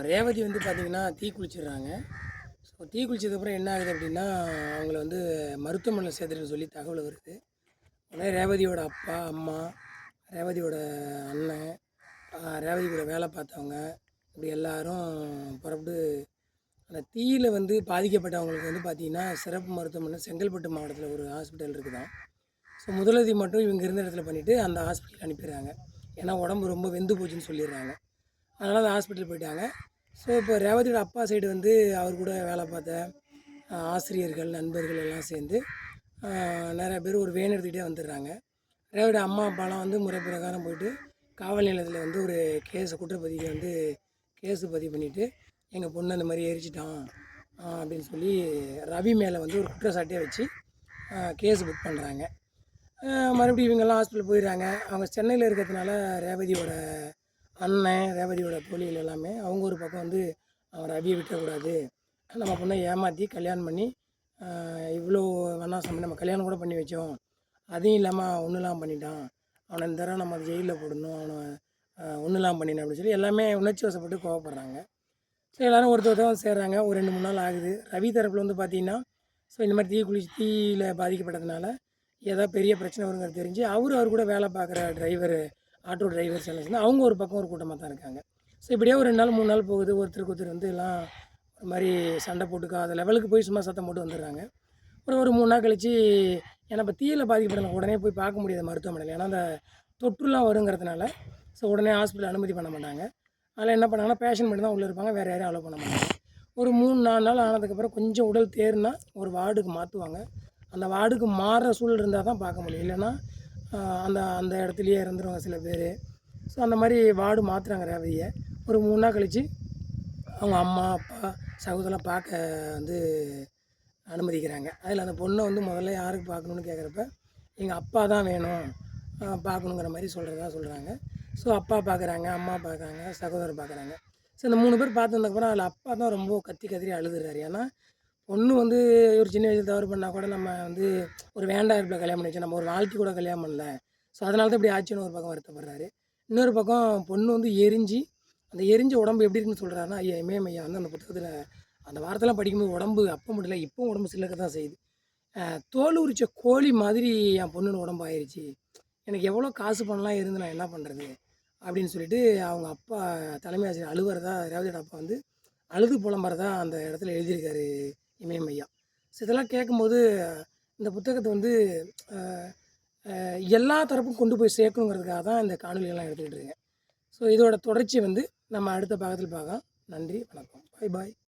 ரேவதி வந்து பார்த்திங்கன்னா தீக்குளிச்சிடுறாங்க. ஸோ தீக்குளிச்சதுக்கப்புறம் என்ன ஆகுது அப்படின்னா, அவங்கள வந்து மருத்துவமனையில் சேர்த்துட்டுன்னு சொல்லி தகவல் வருது. உடனே ரேவதியோட அப்பா, அம்மா, ரேவதியோட அண்ணன், ரேவதி கூட வேலை பார்த்தவங்க, இப்படி எல்லாரும் புறப்பட்டு அந்த தீயில வந்து பாதிக்கப்பட்டவங்களுக்கு வந்து பார்த்திங்கன்னா, சிறப்பு மருத்துவமனை செங்கல்பட்டு மாவட்டத்தில் ஒரு ஹாஸ்பிட்டல் இருக்குதாம். ஸோ முதலுதவி மட்டும் இவங்க இருந்த இடத்துல பண்ணிவிட்டு அந்த ஹாஸ்பிட்டலுக்கு அனுப்பிடுறாங்க. ஏன்னா உடம்பு ரொம்ப வெந்து போச்சுன்னு சொல்லிடுறாங்க. அதனால் அந்த ஹாஸ்பிட்டல் போயிட்டாங்க. ஸோ இப்போ ரேவதியோட அப்பா சைடு வந்து அவர் கூட வேலை பார்த்த ஆசிரியர்கள், நண்பர்கள் எல்லாம் சேர்ந்து நிறைய பேர் ஒரு வேன் எடுத்துக்கிட்டே வந்துடுறாங்க. ரேவதியோட அம்மா அப்பாலாம் வந்து முறை பிரகாரம் போயிட்டு காவல் நிலையத்தில் வந்து ஒரு குற்றப்பதிவை வந்து கேஸு பதிவு பண்ணிவிட்டு எங்கள் பொண்ணு அந்த மாதிரி எரிச்சிட்டான் அப்படின்னு சொல்லி ரவி மேலே வந்து ஒரு குற்றச்சாட்டே வச்சு கேஸ் புக் பண்ணுறாங்க. மறுபடியும் இவங்கெல்லாம் ஹாஸ்பிட்டல் போயிடுறாங்க. அவங்க சென்னையில் இருக்கிறதுனால ரேவதியோட அண்ணன், ரேவதியோட தோழிகள் எல்லாமே அவங்க ஒரு பக்கம் வந்து அவன் ரவியை விட்டுறக்கூடாது, நம்ம பொண்ணை ஏமாற்றி கல்யாணம் பண்ணி இவ்வளோ வண்ணாசம் பண்ணி நம்ம கல்யாணம் கூட பண்ணி வச்சோம், அதையும் இல்லாமல் ஒன்றுலாம் பண்ணிட்டான், அவனை இந்த தடவை நம்ம ஜெயிலில் போடணும், அவனை ஒன்றுலாம் பண்ணினேன் அப்படின்னு சொல்லி எல்லாமே உணர்ச்சி வசப்பட்டு கோவப்படுறாங்க. ஸோ எல்லோரும் ஒருத்தர் சேர்றாங்க. ஒரு 2-3 நாள் ஆகுது. ரவி தரப்பில் வந்து பார்த்திங்கன்னா, ஸோ இந்த மாதிரி தீயில் பாதிக்கப்பட்டதுனால ஏதோ பெரிய பிரச்சனை வருங்கிறது தெரிஞ்சு அவர் கூட வேலை பார்க்குற டிரைவர், ஆட்டோ டிரைவர்ஸ் எல்லாம் சேர்ந்து அவங்க ஒரு பக்கம் ஒரு கூட்டமாக தான் இருக்காங்க. ஸோ இப்படியே ஒரு 2 நாள் 3 நாள் போகுது. ஒருத்தருக்கு ஒருத்தர் வந்து எல்லாம் ஒரு மாதிரி சண்டை போட்டுக்காத லெவலுக்கு போய் சும்மா சத்தம் போட்டு வந்துடுறாங்க. ஒரு 3 நாள் கழித்து ஏன்னா இப்போ தீயில் பாதிக்கப்பட்டவங்க உடனே போய் பார்க்க முடியாது மருத்துவமனையில். ஏன்னா அந்த தொற்றுலாம் வருங்கிறதுனால ஸோ உடனே ஹாஸ்பிட்டல் அனுமதி பண்ண மாட்டாங்க. அதில் என்ன பண்ணாங்கன்னா பேஷண்ட் மட்டும் தான் உள்ளே இருப்பாங்க, வேறு யாரையும் அலோவ் பண்ண மாட்டாங்க. ஒரு 3-4 நாள் ஆனதுக்கப்புறம் கொஞ்சம் உடல் தேர்னா ஒரு வார்டுக்கு மாற்றுவாங்க. அந்த வார்டுக்கு மாறுற சூழல் இருந்தால் தான் பார்க்க முடியும். இல்லைன்னா அந்த அந்த இடத்துலையே இருந்துருவாங்க சில பேர். ஸோ அந்த மாதிரி வார்டு மாற்றுறாங்க ரேவதியை. ஒரு 3 நாள் கழித்து அவங்க அம்மா, அப்பா, சகோதரலாம் பார்க்க வந்து அனுமதிக்கிறாங்க. அதில் அந்த பொண்ணை வந்து முதல்ல யாருக்கு பார்க்கணுன்னு கேட்குறப்ப எங்கள் அப்பா தான் வேணும் பார்க்கணுங்கிற மாதிரி சொல்கிறாங்க. ஸோ அப்பா பார்க்குறாங்க, அம்மா பார்க்குறாங்க, சகோதரர் பார்க்குறாங்க. ஸோ இந்த 3 பேர் பார்த்ததுக்கப்புறம் அதில் அப்பா தான் ரொம்ப கத்திரி அழுதுறாரு. ஏன்னா பொண்ணு வந்து ஒரு சின்ன வயசில் தவறு பண்ணால் கூட நம்ம வந்து ஒரு வேண்டா இருப்பில் கல்யாணம் பண்ணி வச்சோம், நம்ம ஒரு வாழ்க்கை கூட கல்யாணம் பண்ணல, ஸோ அதனால தான் இப்படி ஆச்சுன்னு ஒரு பக்கம் வருத்தப்படுறாரு. இன்னொரு பக்கம் பொண்ணு வந்து அந்த எரிஞ்ச உடம்பு எப்படி இருக்குன்னு சொல்கிறாருன்னா, ஐயா இமயம் ஐயா வந்து அந்த புத்தகத்தில் அந்த வார்த்தைலாம் படிக்கும்போது உடம்பு அப்போ முடியல இப்போவும் உடம்பு சிலக்க தான் செய்யுது. தோல் உரிச்ச கோழி மாதிரி என் பொண்ணுன்னு உடம்பு ஆயிடுச்சு, எனக்கு எவ்வளோ காசு பண்ணலாம் இருந்து நான் என்ன பண்ணுறது அப்படின்னு சொல்லிட்டு அவங்க அப்பா தலைமை ஆசிரியர் அழுவுறதா, ரேவதியோட அப்பா வந்து அழுது புலம்புறதா அந்த இடத்துல எழுதியிருக்காரு இமயம் ஐயா. ஸோ இதெல்லாம் கேட்கும்போது இந்த புத்தகத்தை வந்து எல்லா தரப்பும் கொண்டு போய் சேர்க்கணுங்கிறதுக்காக தான் இந்த காணொலியெல்லாம் எடுத்துக்கிட்டு இருக்கேன். ஸோ இதோட தொடர்ச்சி வந்து நம்ம அடுத்த பாகத்தில் பார்க்கலாம். நன்றி, வணக்கம், பாய் பாய்.